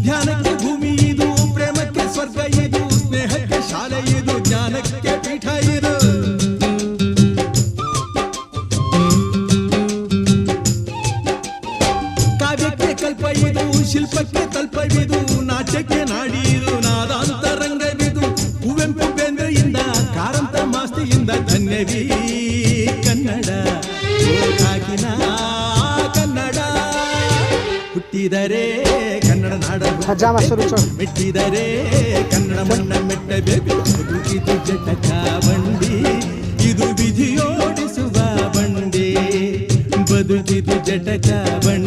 ಧ್ಯಾನಕ್ಕೆ ಭೂಮಿ ಇದು, ಪ್ರೇಮಕ್ಕೆ ಸ್ವರ್ಗ ಇದು, ಸ್ನೇಹಕ್ಕೆ ಶಾಲೆ ಇದು, ಜ್ಞಾನಕ್ಕೆ ಪೀಠ ಇದು. ಕಾವ್ಯಕ್ಕೆ ಕಲ್ಪ ಇದು, ಶಿಲ್ಪಕ್ಕೆ ತಲ್ಪವಿದು, ನಾಟ್ಯಕ್ಕೆ ನಾಡಿ ಇದು, ನಾದಾಂತರಂಗವಿದು. ಕುವೆಂಪು ಬೇಂದ್ರೆಯಿಂದ ಕಾರಂತ ಮಾಸ್ತಿಯಿಂದ ಧನ್ಯವೀ ಕನ್ನಡ, ಕಾಕಿನ ಕನ್ನಡ. ಹುಟ್ಟಿದರೆ ಕನ್ನಡ ನಾಡ ಮೆಟ್ಟಿದರೆ ಕನ್ನಡ ಮಣ್ಣ ಮೆಟ್ಟಬೇಕು. ಇದು ಜಟಕ ಬಂಡಿ, ಇದು ವಿಧಿಯೋಡಿಸುವ ಬಂಡಿ, ಬದುಕಿದು ಜಟಕ ಬಂಡಿ.